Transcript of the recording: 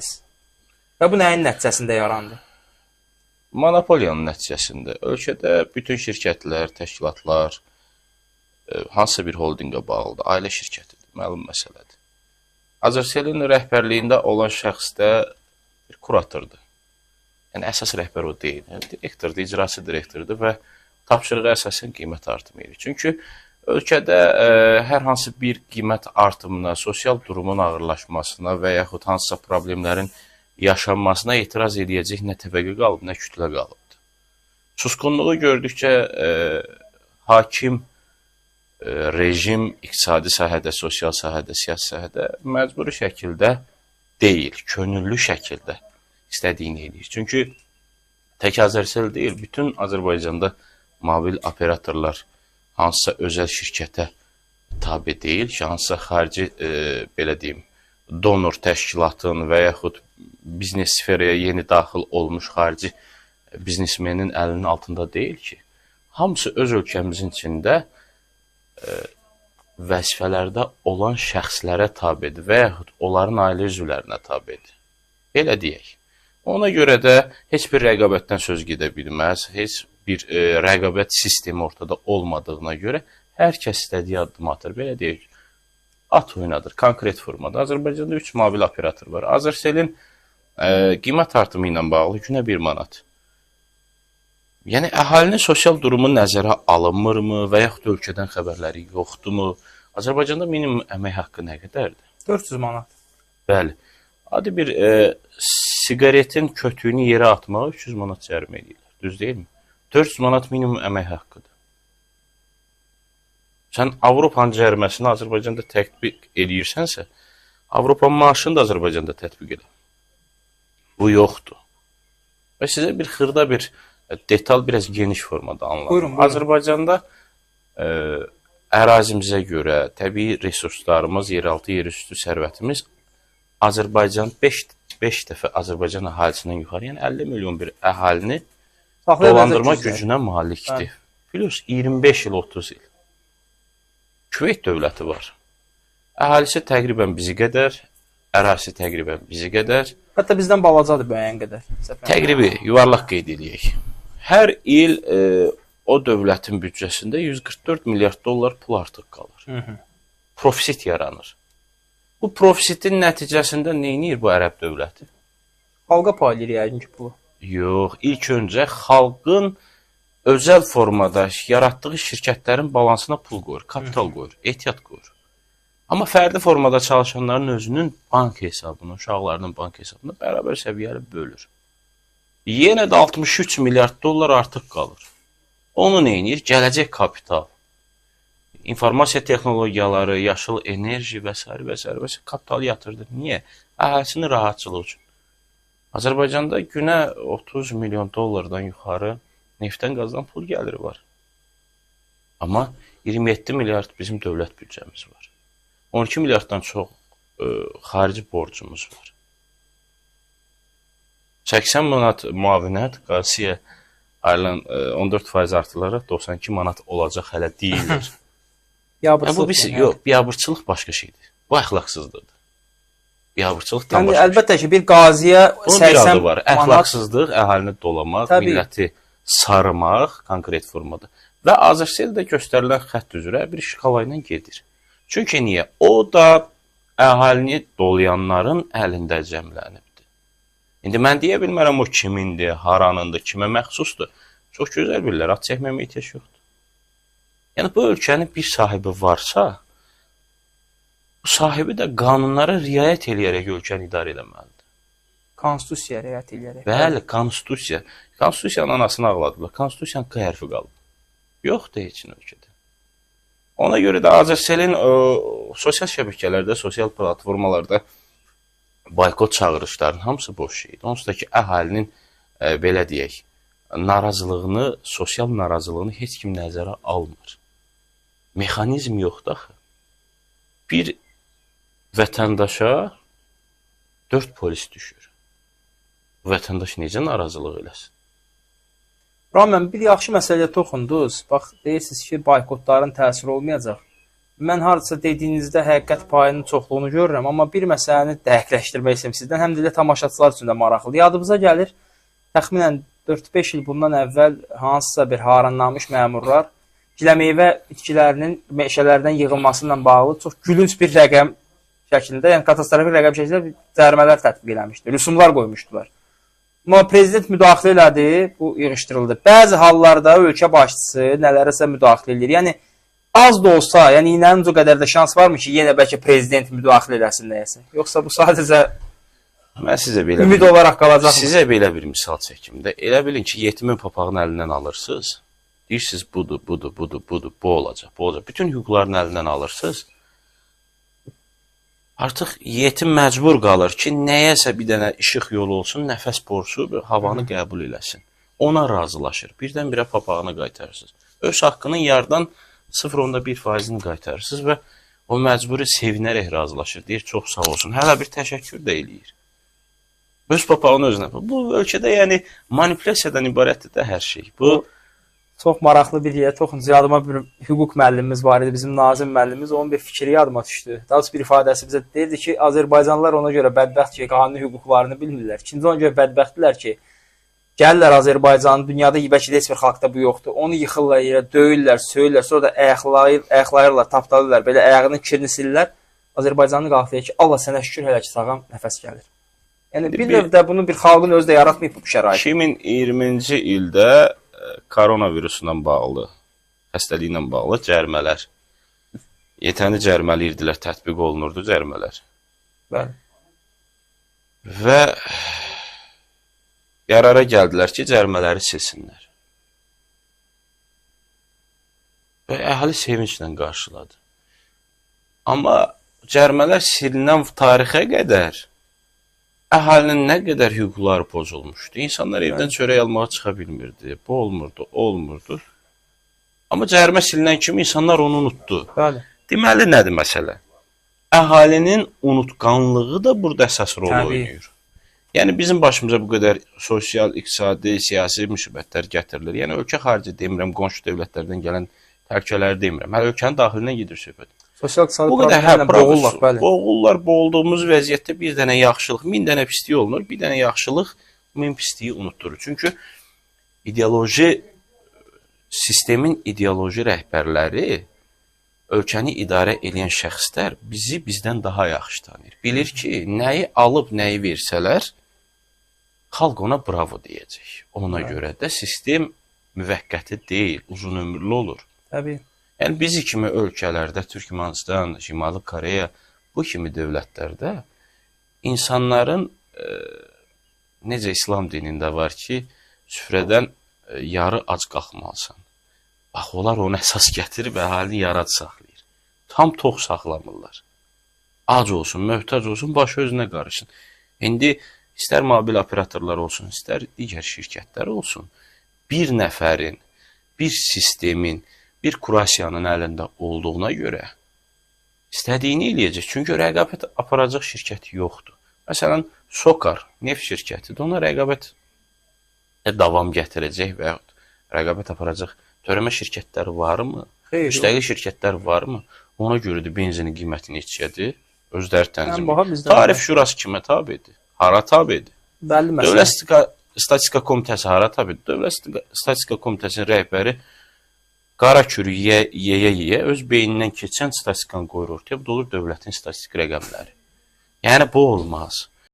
istədiniz? Və bu nəyin nəticəsində yarandı? Monopoliyanın nəticəsində ölkədə bütün şirkətlər, təşkilatlar hansısa bir holdinqa bağlıdır, ailə şirkətidir, məlum məsələdir. Azərselin rəhbərliyində olan şəxs də bir kuratordur. Yəni, əsas rəhbər o deyil. Direktordur, icraçı direktordur və tapşırığı əsasən qiymət artımı edir. Çünki ölkədə hər hansı bir qiymət artımına, sosial durumun ağırlaşmasına və yaxud hansısa problemlərin yaşanmasına etiraz edəcək nə təbəqə qalıb, nə kütlə qalıbdır. Susqunluğu gördükcə hakim rejim iqtisadi sahədə, sosial sahədə, siyasi sahədə məcburi şəkildə deyil, könüllü şəkildə istədiyini edir. Çünki tək Azərsel deyil, bütün Azərbaycanda mobil operatorlar hansısa özəl şirkətə tabe deyil ki, hansısa xarici, belə deyim, donor təşkilatın və yaxud biznes sferaya yeni daxil olmuş xarici biznesmenin əlinin altında deyil ki, hamısı öz ölkəmizin içində vəzifələrdə olan şəxslərə tabedir və yaxud onların ailə üzvlərinə tabedir. Belə deyək. Ona görə də heç bir rəqabətdən söz gedə bilməz, heç bir rəqabət sistemi ortada olmadığına görə hər kəs istədiyi addım atır. Belə deyək, at oynadır, konkret formada. Azərbaycanda 3 mobil operator var. Azərselin qiymət artımı ilə bağlı günə 1 manat. Yəni, əhalinin sosial durumu nəzərə alınmırmı və yaxud ölkədən xəbərləri yoxdurmu? Azərbaycanda minimum əmək haqqı nə qədərdir? 400 manat. Bəli. Adi bir siqaretin kötüyünü yerə atmağa 300 manat cərimə edirlər. Düz deyilmi? 400 manat minimum əmək haqqıdır. Sən Avropanın cəriməsini Azərbaycanda tətbiq edirsənsə, Avropanın maaşını da Azərbaycanda tətbiq edir. Bu yoxdur. Və sizə bir xırda bir detal biraz geniş formada anlatım. Buyurun. Azərbaycanda ərazimizə görə təbii resurslarımız, yeraltı, yerüstü sərvətimiz Azərbaycan 5 dəfə Azərbaycan əhalisindən yuxarı, yəni 50 milyon bir əhalini dolandırma gücünə malikdir. Plus 25 il, 30 il. Küveyt dövləti var. Əhalisi təqribən bizi qədər, ərazisi təqribən bizi qədər. Hətta bizdən balacadır müəyyən qədər. Təqribi, yuvarlaq qeyd edək. Hər il o dövlətin büdcəsində 144 milyard dollar pul artıq qalır. Profit yaranır. Bu profitin nəticəsində nə edir bu ərəb dövləti? Xalqa paylayır yəqin ki pulu. Yox, ilk öncə xalqın özəl formada yaratdığı şirkətlərin balansına pul qoyur, kapital qoyur, ehtiyat qoyur. Amma fərdi formada çalışanların özünün bank hesabını, uşaqlarının bank hesabını bərabər səviyyəli bölür. Yenə də 63 milyard dollar artıq qalır. Onu nə edir? Gələcək kapital, informasiya texnologiyaları, yaşıl enerji və s. kapital yatırdır. Niyə? Əhalisinin rahatçılığı üçün. Azərbaycanda günə 30 milyon dollardan yuxarı neftdən qazdan pul gəliri var. Amma 27 milyard bizim dövlət büdcəmiz var. 12 milyarddan çox xarici borcumuz var. 80 manat müavinət qasiyə ayrılan 14% artılaraq 92 manat olacaq hələ deyilir. Biabırçılıq başqa şeydir. Bu əxlaqsızlıqdır. Biabırçılıqdan başqa. Əlbəttə ki, bir qaziyə 80 var. Əxlaqsızlıq, əhalini dolamaq, milləti sarımaq konkret formada. Və Azərseldə göstərilən xətt üzrə bir şkala ilə gedir. Çünki niyə? O da əhalini dolayanların əlində cəmlənibdir. İndi mən deyə bilmərəm o kimindir, haranındır, kimə məxsusdur. Çox gözəl bilirlər, ad çəkməmə ehtiyac yoxdur. Yəni, bu ölkənin bir sahibi varsa, bu sahibi də qanunlara riayət eləyərək ölkəni idarə edəməlidir. Konstitusiyaya riayət eləyərək. Bəli, konstitusiya. Konstitusiyanın anasını ağladılar. Konstitusiyanın K hərfi qalıb. Yoxdur heç nə ölkədə. Ona görə də Azərselin sosial şəbəkələrdə, sosial platformalarda boykot çağırışlarının hamısı boş şeydir. Onsuz da ki, əhalinin, belə deyək, narazılığını, sosial narazılığını heç kim nəzərə almır. Mexanizm yoxdur axı. Bir vətəndaşa 4 polis düşür. Bu vətəndaş necə narazılıq eləsin? Rahman, bir yaxşı məsələyə toxundunuz. Bax, deyirsiniz ki, boykotların təsiri olmayacaq. mən hardasa dediyinizdə həqiqət payının çoxluğunu görürəm, amma bir məsələni dəqiqləşdirmək istəyirəm sizdən, həm də elə tamaşaçılar üçün də maraqlıdır. Yadımıza gəlir, təxminən 4-5 il bundan əvvəl hansısa bir haranlanmış məmurlar giləmeyvə itkilərinin meşələrdən yığılması ilə bağlı çox gülünc bir rəqəm şəklində, yəni katastrofik rəqəm şəklində cərimələr tətbiq eləmişdi, rüsumlar qoymuşdular. Amma prezident müdaxilə elədi, bu yığışdırıldı. Bəzi hallarda ölkə başçısı nələrisə müdaxilə edir. Yəni az da olsa, yəni inanın o qədər də şans varmı ki, yenə bəlkə prezident müdaxilə eləsin nəyəsə? Yoxsa bu sadəcə mən sizə belə ümid olaraq qalacaqmı? Sizə belə bir misal çəkim də. Elə bilin ki, yetimin papağını əlindən alırsınız. Deyirsiniz budur, bu olacaq, bu olacaq. Bütün hüquqlarını əlindən alırsınız. Artıq yetim məcbur qalır ki, nəyəsə bir dənə işıq yolu olsun, nəfəs borusu və havanı qəbul eləsin. Ona razılaşır. Birdən-birə papağını qaytarırsınız. Öz haqqının yardan 0.1%-ni qaytarırsınız və o məcburi sevinərək razılaşır. Deyir, çox sağ olsun. Hələ bir təşəkkür də eləyir. Öz papağını özünə. Bu ölkədə yəni manipulyasiyadan ibarətdir də hər şey. Bu çox maraqlı bir yer, çox yadıma bir hüquq müəllimimiz var idi, bizim Nazim müəllimimiz, onun bir fikri yadıma düşdü. Daha doğrusu bir ifadəsi bizə deyirdi ki, Azərbaycanlılar ona görə bədbəxt ki, qanuni hüquqlarını bilmirlər. İkinci ona görə bədbəxtdirlər ki, gəlirlər Azərbaycanı, dünyada bəlkə də heç bir xalqda bu yoxdur. Onu yıxırlar yerə, döyürlər, söyürlər, sonra da ayaqlayırlar, tapdalayırlar, belə ayağının kirini silirlər. Azərbaycanlı qalıb deyir ki, Allah sənə şükür hələ ki, sağam nəfəs gəlir. Yəni bir növdə bunu bir xalqın özü də yaratmayıb bu şərait. 2020-ci ildə koronavirusla bağlı, xəstəliklə bağlı cərimələr, yetəni cəriməliyirdilər, tətbiq olunurdu cərimələr. Bəli. Və qərara gəldilər ki, cərimələri silsinlər. Və əhali sevinclə qarşıladı. Amma cərimələr silinən tarixə qədər əhalinin nə qədər hüquqları pozulmuşdu. İnsanlar evdən çörək almağa çıxa bilmirdi. Bu olmurdu. Amma cərimə silinən kimi insanlar onu unutdu. Bəli. Deməli, nədir məsələ? Əhalinin unutqanlığı da burada əsas rol oynayır. Yəni, bizim başımıza bu qədər sosial, iqtisadi, siyasi müsibətlər gətirilir. Yəni, ölkə xarici demirəm, qonşu dövlətlərdən gələn təhlükələri demirəm. Hələ ölkənin daxilinə gedir söhbət. Sosial-iqtisadi problemlərlə boğulurlar, bəli. Boğulurlar, boğulduğumuz vəziyyətdə bir dənə yaxşılıq, 1000 dənə pislik olunur, bir dənə yaxşılıq 1000 pisliyi unutdurur. Çünki sistemin ideoloji rəhbərləri, ölkəni idarə edən şəxslər bizi bizdən daha yaxşı tanıyır. Bilir ki, nəyi alıb, nəyi versələr, xalq ona bravo deyəcək. Ona görə də sistem müvəqqəti deyil, uzun ömürlü olur. Təbii. Yəni, bizi kimi ölkələrdə, Türkmənistan, Şimali Koreya, bu kimi dövlətlərdə insanların, necə İslam dinində var ki, süfrədən yarı ac qalxmalısan. Bax, onlar onu əsas gətirib əhalini yarı ac saxlayır. Tam tox saxlamırlar. Ac olsun, möhtac olsun, başı özünə qarışsın. İndi istər mobil operatorlar olsun, istər digər şirkətlər olsun, bir nəfərin, bir sistemin, bir kurasiyanın əlində olduğuna görə istədiyini eləyəcək. Çünki rəqabət aparacaq şirkəti yoxdur. Məsələn, Sokar, neft şirkətidir. Ona rəqabət davam gətirəcək və yaxud rəqabət aparacaq törəmə şirkətləri varmı? Müstəqil şirkətlər varmı? Ona görə də benzinin qiymətini neçədir? Özləri tənzim edir. Tarif şurası kimə tabidir? Hara tabidir? Dövlət Statistika Komitəsi hara tabidir? Dövlət Statistika Komitəsinin rəhbəri qara kürü yeyə öz beynindən keçən statistikanı qoyur ortaya. Bu da olur dövlətin statistik rəqəmləri. Yəni, bu olmaz.